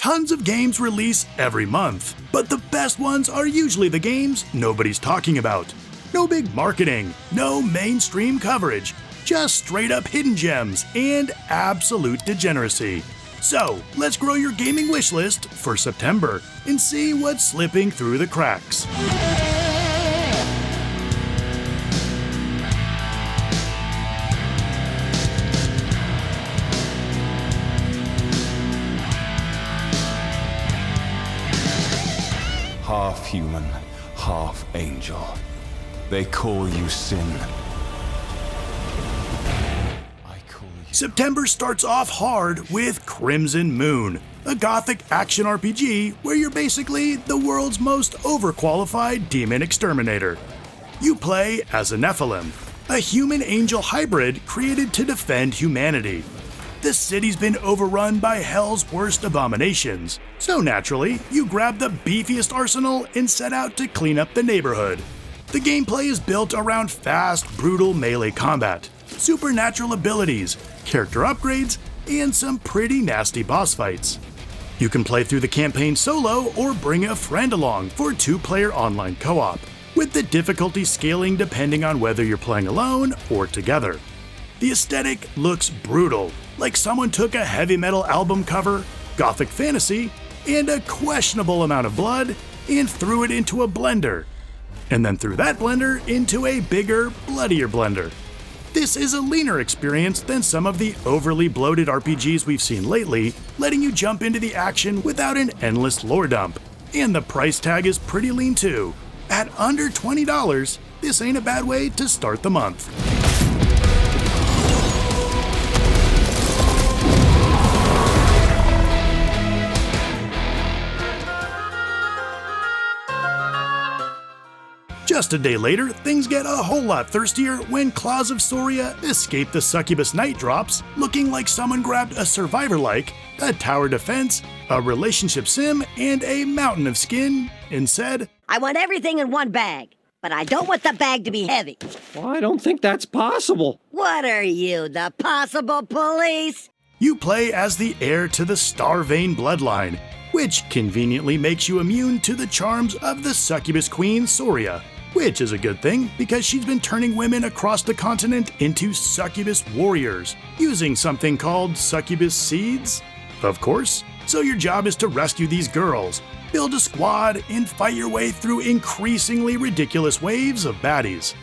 Tons of games release every month, but the best ones are usually the games nobody's talking about. No big marketing, no mainstream coverage, just straight up hidden gems and absolute degeneracy. So, let's grow your gaming wish list for September and see what's slipping through the cracks. Half human, half angel. They call you sin. September starts off hard with Crimson Moon, a gothic action RPG where you're basically the world's most overqualified demon exterminator. You play as a Nephilim, a human-angel hybrid created to defend humanity. The city's been overrun by hell's worst abominations, so naturally, you grab the beefiest arsenal and set out to clean up the neighborhood. The gameplay is built around fast, brutal melee combat, supernatural abilities, character upgrades, and some pretty nasty boss fights. You can play through the campaign solo or bring a friend along for 2-player online co-op, with the difficulty scaling depending on whether you're playing alone or together. The aesthetic looks brutal, like someone took a heavy metal album cover, gothic fantasy, and a questionable amount of blood and threw it into a blender, and then threw that blender into a bigger, bloodier blender. This is a leaner experience than some of the overly bloated RPGs we've seen lately, letting you jump into the action without an endless lore dump. And the price tag is pretty lean too. At under $20, this ain't a bad way to start the month. Just a day later, things get a whole lot thirstier when Claws of Soria escape the Succubus Night Drops, looking like someone grabbed a survivor-like, a tower defense, a relationship sim, and a mountain of skin, and said, I want everything in one bag, but I don't want the bag to be heavy. Well, I don't think that's possible. What are you, the possible police? You play as the heir to the Starvane bloodline, which conveniently makes you immune to the charms of the succubus queen Soria. Which is a good thing, because she's been turning women across the continent into succubus warriors, using something called succubus seeds, of course. So your job is to rescue these girls, build a squad, and fight your way through increasingly ridiculous waves of baddies.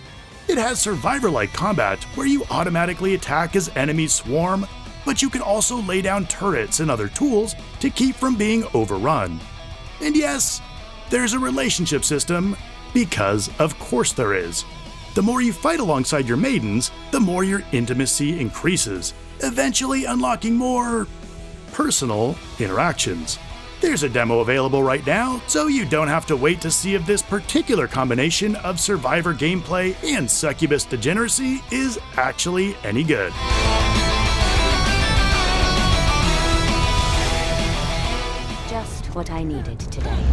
It has survivor-like combat, where you automatically attack as enemies swarm, but you can also lay down turrets and other tools to keep from being overrun. And yes, there's a relationship system, because of course there is. The more you fight alongside your maidens, the more your intimacy increases, eventually unlocking more personal interactions. There's a demo available right now, so you don't have to wait to see if this particular combination of survivor gameplay and succubus degeneracy is actually any good. Just what I needed today.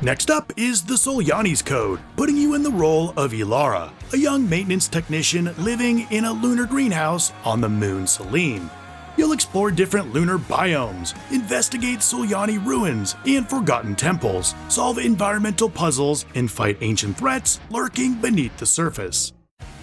Next up is the SOLYANI'S code, putting you in the role of Ilara, a young maintenance technician living in a lunar greenhouse on the moon Selene. You'll explore different lunar biomes, investigate Solyani ruins and forgotten temples, solve environmental puzzles, and fight ancient threats lurking beneath the surface.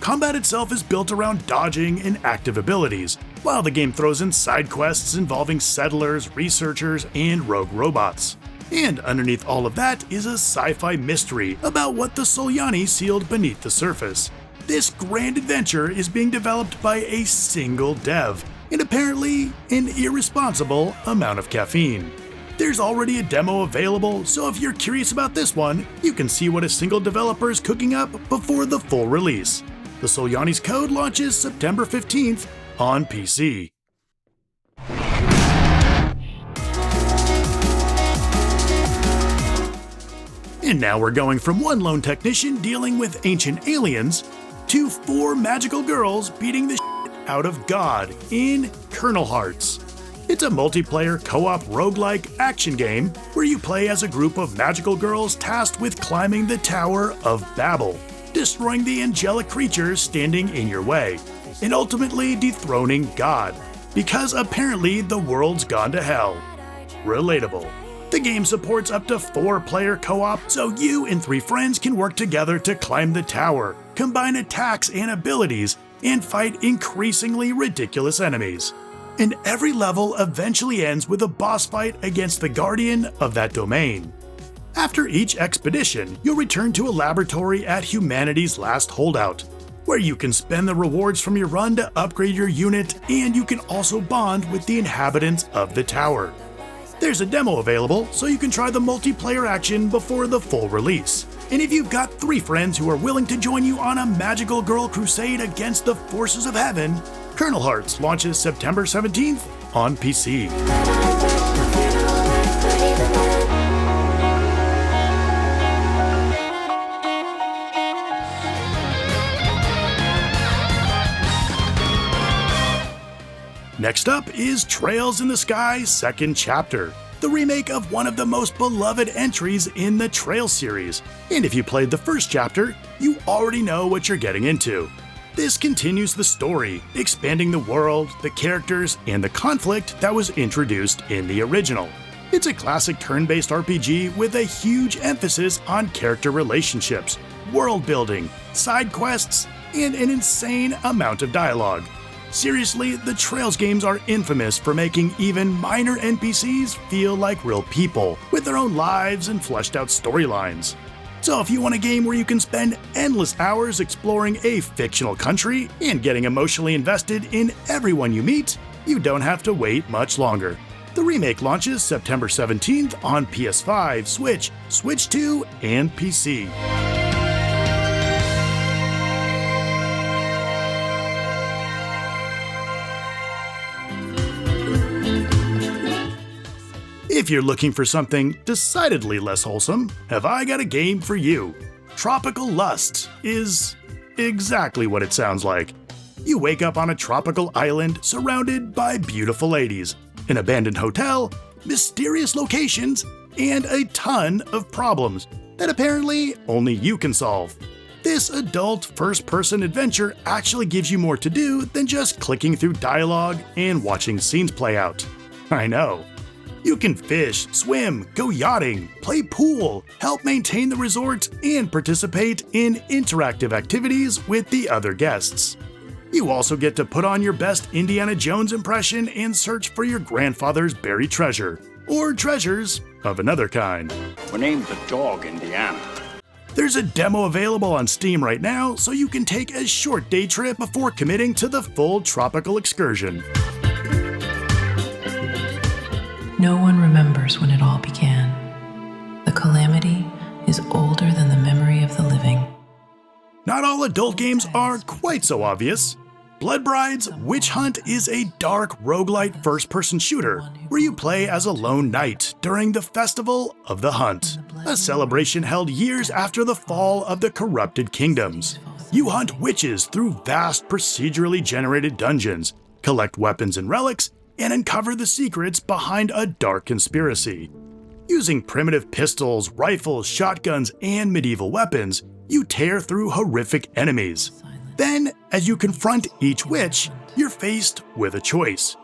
Combat itself is built around dodging and active abilities, while the game throws in side quests involving settlers, researchers, and rogue robots. And underneath all of that is a sci-fi mystery about what the Solyani sealed beneath the surface. This grand adventure is being developed by a single dev, and apparently an irresponsible amount of caffeine. There's already a demo available, so if you're curious about this one, you can see what a single developer is cooking up before the full release. The SOLYANI'S code launches September 15th on PC. And now we're going from one lone technician dealing with ancient aliens to 4 magical girls beating the shit out of God in KERNEL Hearts. It's a multiplayer co-op roguelike action game where you play as a group of magical girls tasked with climbing the Tower of Babel, destroying the angelic creatures standing in your way, and ultimately dethroning God, because apparently the world's gone to hell. relatable. The game supports up to 4-player co-op, so you and 3 friends can work together to climb the tower, combine attacks and abilities, and fight increasingly ridiculous enemies. And every level eventually ends with a boss fight against the guardian of that domain. After each expedition, you'll return to a laboratory at humanity's last holdout, where you can spend the rewards from your run to upgrade your unit, and you can also bond with the inhabitants of the tower. There's a demo available, so you can try the multiplayer action before the full release. And if you've got 3 friends who are willing to join you on a magical girl crusade against the forces of heaven, Kernel Hearts launches September 17th on PC. Next up is Trails in the Sky Second Chapter, the remake of one of the most beloved entries in the Trails series. And if you played the first chapter, you already know what you're getting into. This continues the story, expanding the world, the characters, and the conflict that was introduced in the original. It's a classic turn-based RPG with a huge emphasis on character relationships, world building, side quests, and an insane amount of dialogue. Seriously, the Trails games are infamous for making even minor NPCs feel like real people, with their own lives and fleshed out storylines. So if you want a game where you can spend endless hours exploring a fictional country and getting emotionally invested in everyone you meet, you don't have to wait much longer. The remake launches September 17th on PS5, Switch, Switch 2, and PC. If you're looking for something decidedly less wholesome, have I got a game for you. Tropical Lust is exactly what it sounds like. You wake up on a tropical island surrounded by beautiful ladies, an abandoned hotel, mysterious locations, and a ton of problems that apparently only you can solve. This adult first-person adventure actually gives you more to do than just clicking through dialogue and watching scenes play out. I know. You can fish, swim, go yachting, play pool, help maintain the resort, and participate in interactive activities with the other guests. You also get to put on your best Indiana Jones impression and search for your grandfather's buried treasure, or treasures of another kind. We named the dog Indiana. There's a demo available on Steam right now, so you can take a short day trip before committing to the full tropical excursion. No one remembers when it all began. The calamity is older than the memory of the living. Not all adult games are quite so obvious. Blood Bride's Witch Hunt is a dark roguelite first-person shooter where you play as a lone knight during the Festival of the Hunt, a celebration held years after the fall of the corrupted kingdoms. You hunt witches through vast procedurally generated dungeons, collect weapons and relics, and uncover the secrets behind a dark conspiracy. Using primitive pistols, rifles, shotguns, and medieval weapons, you tear through horrific enemies. Then, as you confront each witch, you're faced with a choice.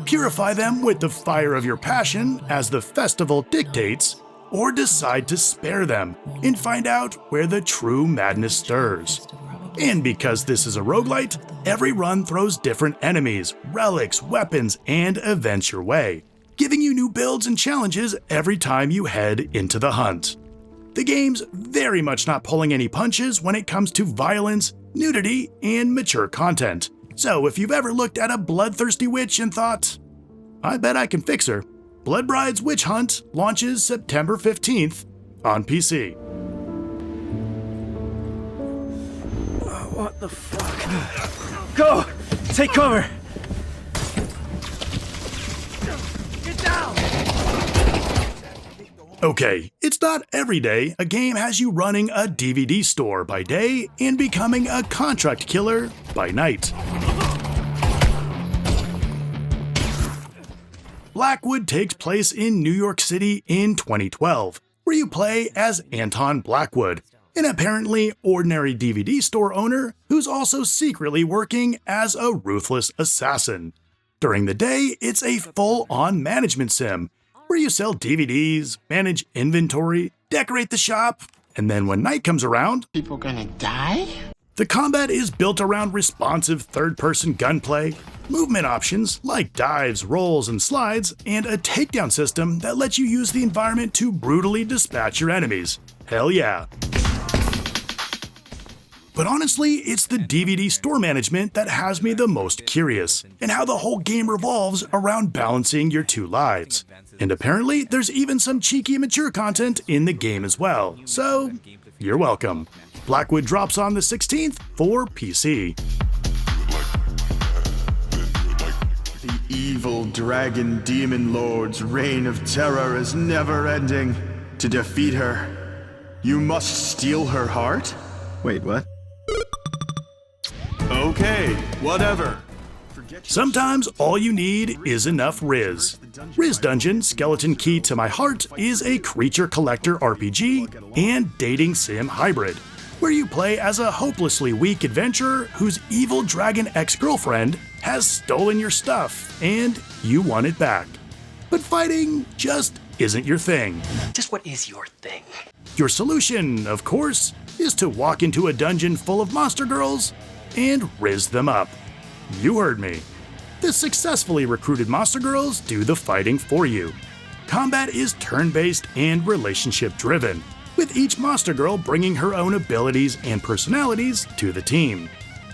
Purify them with the fire of your passion, as the festival dictates, or decide to spare them and find out where the true madness stirs. And because this is a roguelite, every run throws different enemies, relics, weapons, and events your way, giving you new builds and challenges every time you head into the hunt. The game's very much not pulling any punches when it comes to violence, nudity, and mature content. So if you've ever looked at a bloodthirsty witch and thought, I bet I can fix her, Blood Bride's Witch Hunt launches September 15th on PC. What the fuck? Go! Take cover! Get down! Okay, it's not every day a game has you running a DVD store by day and becoming a contract killer by night. Blackwood takes place in New York City in 2012, where you play as Anton Blackwood, an apparently ordinary DVD store owner who's also secretly working as a ruthless assassin. During the day, it's a full-on management sim, where you sell DVDs, manage inventory, decorate the shop, and then when night comes around, People gonna die? the combat is built around responsive third-person gunplay, movement options like dives, rolls, and slides, and a takedown system that lets you use the environment to brutally dispatch your enemies. Hell yeah. But honestly, it's the DVD store management that has me the most curious, and how the whole game revolves around balancing your two lives. And apparently, there's even some cheeky mature content in the game as well, so you're welcome. Blackwood drops on the 16th for PC. The evil dragon demon lord's reign of terror is never ending. To defeat her, you must steal her heart? Wait, what? Okay, whatever. Sometimes all you need is enough RIZZ. RIZZ Dungeon Skeleton Key to My Heart is a creature collector RPG and dating sim hybrid, where you play as a hopelessly weak adventurer whose evil dragon ex-girlfriend has stolen your stuff and you want it back. But fighting just isn't your thing. Just what is your thing? Your solution, of course, is to walk into a dungeon full of monster girls and RIZZ them up. You heard me. The successfully recruited monster girls do the fighting for you. Combat is turn-based and relationship-driven, with each monster girl bringing her own abilities and personalities to the team.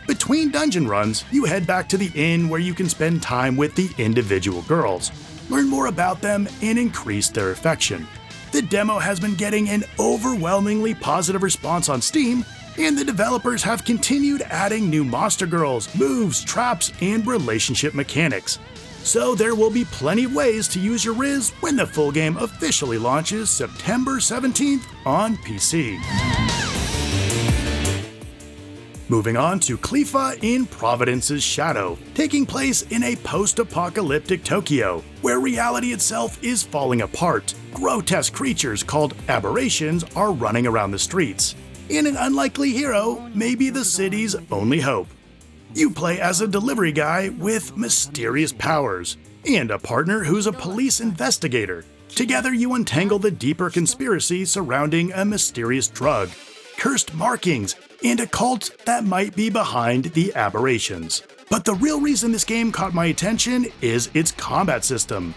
Between dungeon runs, you head back to the inn where you can spend time with the individual girls, learn more about them, and increase their affection. The demo has been getting an overwhelmingly positive response on Steam, and the developers have continued adding new monster girls, moves, traps, and relationship mechanics. So there will be plenty of ways to use your RIZZ when the full game officially launches September 17th on PC. Moving on to QLIPHAH in Providence's Shadow, taking place in a post-apocalyptic Tokyo, where reality itself is falling apart. Grotesque creatures called aberrations are running around the streets, and an unlikely hero may be the city's only hope. You play as a delivery guy with mysterious powers, and a partner who's a police investigator. Together you untangle the deeper conspiracy surrounding a mysterious drug, cursed markings, and a cult that might be behind the aberrations. But the real reason this game caught my attention is its combat system.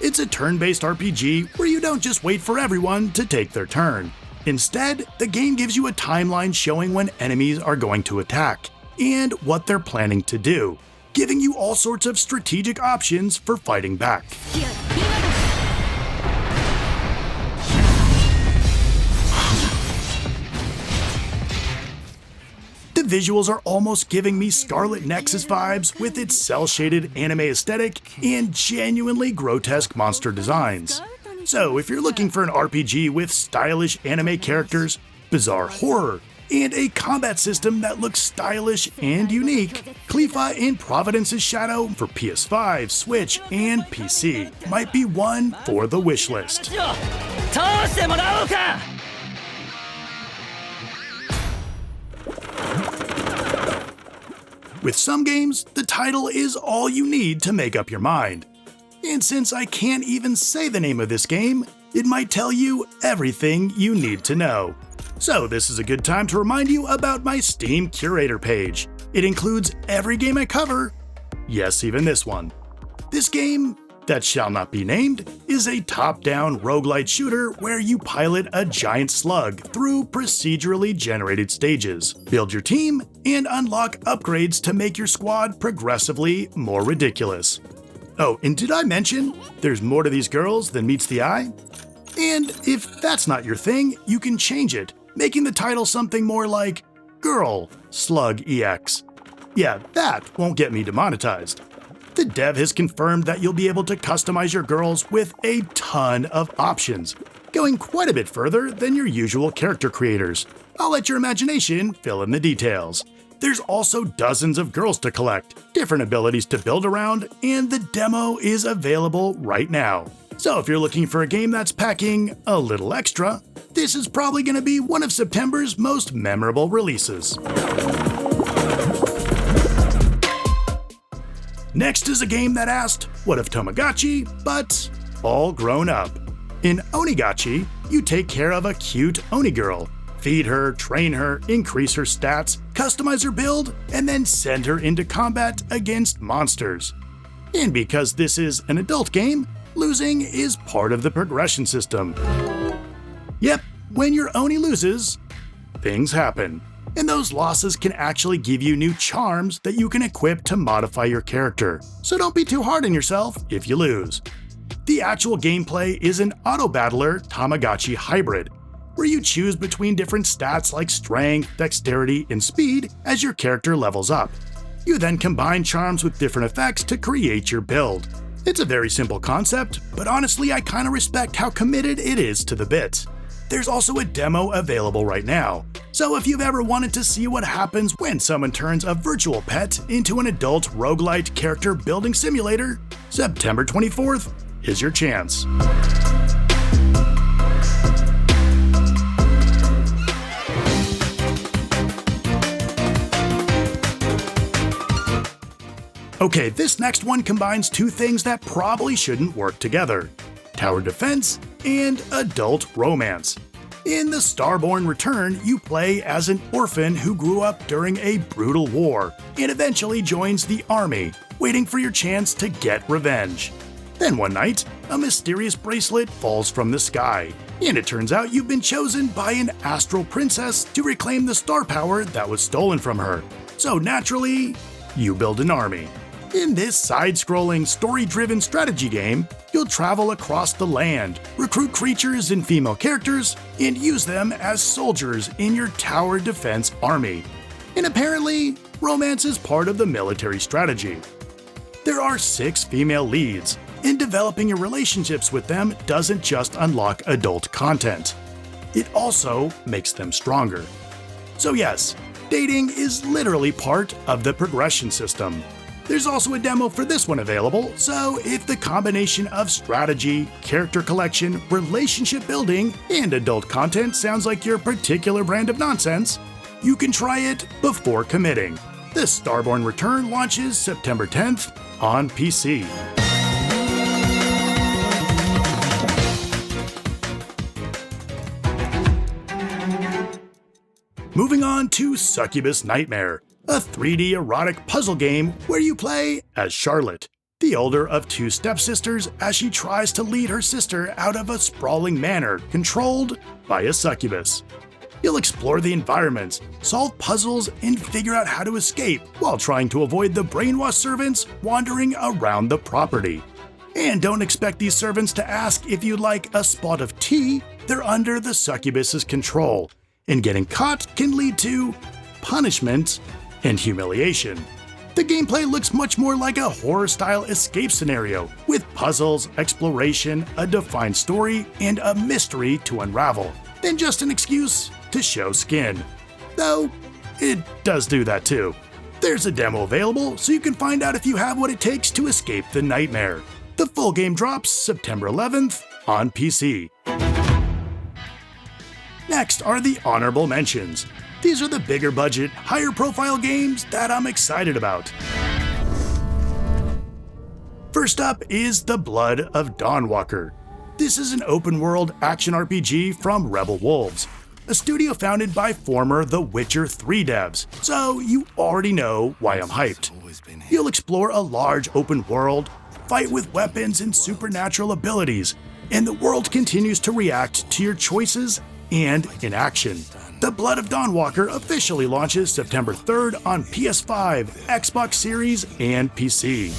It's a turn-based RPG where you don't just wait for everyone to take their turn. Instead, the game gives you a timeline showing when enemies are going to attack and what they're planning to do, giving you all sorts of strategic options for fighting back. The visuals are almost giving me Scarlet Nexus vibes with its cel-shaded anime aesthetic and genuinely grotesque monster designs. So if you're looking for an RPG with stylish anime characters, bizarre horror, and a combat system that looks stylish and unique, QLIPHAH in Providence's Shadow for PS5, Switch, and PC might be one for the wishlist. With some games, the title is all you need to make up your mind. And since I can't even say the name of this game, it might tell you everything you need to know. So this is a good time to remind you about my Steam Curator page. It includes every game I cover, yes, even this one. This game, that shall not be named, is a top-down roguelite shooter where you pilot a giant slug through procedurally generated stages, build your team, and unlock upgrades to make your squad progressively more ridiculous. Oh, and did I mention there's more to these girls than meets the eye? And if that's not your thing, you can change it, making the title something more like Girl Slug EX. Yeah, that won't get me demonetized. The dev has confirmed that you'll be able to customize your girls with a ton of options, going quite a bit further than your usual character creators. I'll let your imagination fill in the details. There's also dozens of girls to collect, different abilities to build around, and the demo is available right now. So if you're looking for a game that's packing a little extra, this is probably going to be one of September's most memorable releases. Next is a game that asked, what if Tamagotchi, but all grown up. In ONIGOTCHI, you take care of a cute Oni girl. Feed her, train her, increase her stats, customize her build, and then send her into combat against monsters. And because this is an adult game, losing is part of the progression system. Yep, when your Oni loses, things happen. And those losses can actually give you new charms that you can equip to modify your character. So don't be too hard on yourself if you lose. The actual gameplay is an auto-battler Tamagotchi hybrid, where you choose between different stats like strength, dexterity, and speed as your character levels up. You then combine charms with different effects to create your build. It's a very simple concept, but honestly I kinda respect how committed it is to the bits. There's also a demo available right now, so if you've ever wanted to see what happens when someone turns a virtual pet into an adult roguelite character building simulator, September 24th is your chance. Okay, this next one combines two things that probably shouldn't work together: tower defense and adult romance. In the STARBORN Return, you play as an orphan who grew up during a brutal war and eventually joins the army, waiting for your chance to get revenge. Then one night, a mysterious bracelet falls from the sky, and it turns out you've been chosen by an astral princess to reclaim the star power that was stolen from her. So naturally, you build an army. In this side-scrolling, story-driven strategy game, you'll travel across the land, recruit creatures and female characters, and use them as soldiers in your tower defense army. And apparently, romance is part of the military strategy. There are 6 female leads, and developing your relationships with them doesn't just unlock adult content. It also makes them stronger. So yes, dating is literally part of the progression system. There's also a demo for this one available, so if the combination of strategy, character collection, relationship building, and adult content sounds like your particular brand of nonsense, you can try it before committing. The STARBORN Return launches September 10th on PC. Moving on to Succubus Nightmare, a 3D erotic puzzle game where you play as Charlotte, the older of 2 stepsisters, as she tries to lead her sister out of a sprawling manor controlled by a succubus. You'll explore the environments, solve puzzles, and figure out how to escape while trying to avoid the brainwashed servants wandering around the property. And don't expect these servants to ask if you'd like a spot of tea. They're under the succubus's control, and getting caught can lead to punishment and humiliation. The gameplay looks much more like a horror-style escape scenario, with puzzles, exploration, a defined story, and a mystery to unravel, than just an excuse to show skin. Though, it does do that too. There's a demo available, so you can find out if you have what it takes to escape the nightmare. The full game drops September 11th on PC. Next are the honorable mentions. These are the bigger budget, higher profile games that I'm excited about. First up is The Blood of Dawnwalker. This is an open world action RPG from Rebel Wolves, a studio founded by former The Witcher 3 devs, so you already know why I'm hyped. You'll explore a large open world, fight with weapons and supernatural abilities, and the world continues to react to your choices and in action. The Blood of Dawnwalker officially launches September 3rd on PS5, Xbox Series, and PC.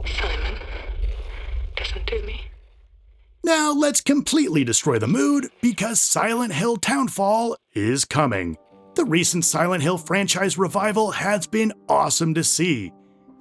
Simon, doesn't do me. Now let's completely destroy the mood because Silent Hill Townfall is coming. The recent Silent Hill franchise revival has been awesome to see,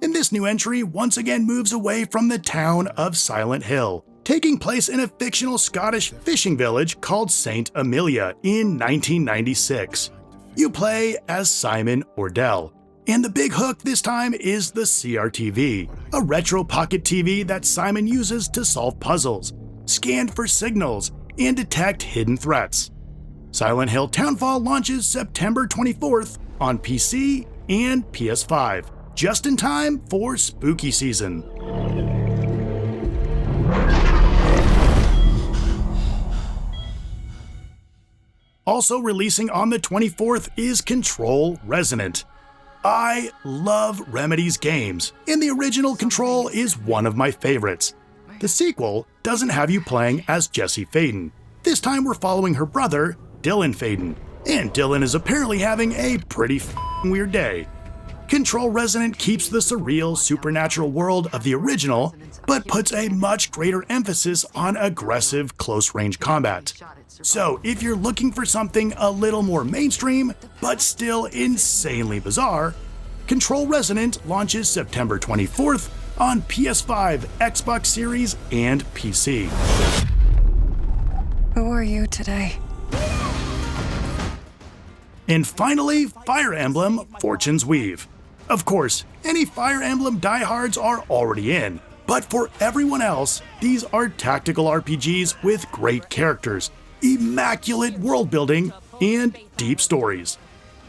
and this new entry once again moves away from the town of Silent Hill, taking place in a fictional Scottish fishing village called St. Amelia in 1996. You play as Simon Ordell, and the big hook this time is the CRTV, a retro pocket TV that Simon uses to solve puzzles, scan for signals, and detect hidden threats. Silent Hill Townfall launches September 24th on PC and PS5. just in time for spooky season. Also releasing on the 24th is Control Resonant. I love Remedy's games, and the original Control is one of my favorites. The sequel doesn't have you playing as Jessie Faden. This time we're following her brother, Dylan Faden, and Dylan is apparently having a pretty weird day. Control Resonant keeps the surreal, supernatural world of the original, but puts a much greater emphasis on aggressive, close-range combat. So if you're looking for something a little more mainstream, but still insanely bizarre, Control Resonant launches September 24th on PS5, Xbox Series, and PC. Who are you today? And finally, Fire Emblem Fortune's Weave. Of course, any Fire Emblem diehards are already in, but for everyone else, these are tactical RPGs with great characters, immaculate world building, and deep stories.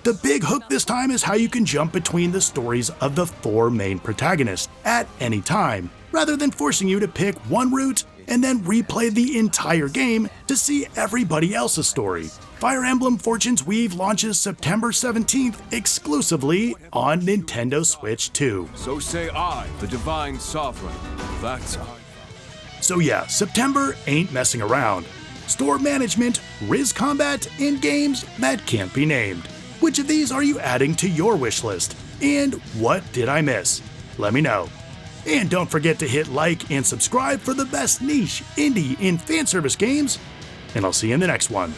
The big hook this time is how you can jump between the stories of the 4 main protagonists at any time, rather than forcing you to pick one route and then replay the entire game to see everybody else's story. Fire Emblem Fortune's Weave launches September 17th exclusively on Nintendo Switch 2. So say I, the Divine Sovereign. That's I. So yeah, September ain't messing around. Store management, RIZZ combat, and games that can't be named. Which of these are you adding to your wish list? And what did I miss? Let me know. And don't forget to hit like and subscribe for the best niche, indie, and fan service games. And I'll see you in the next one.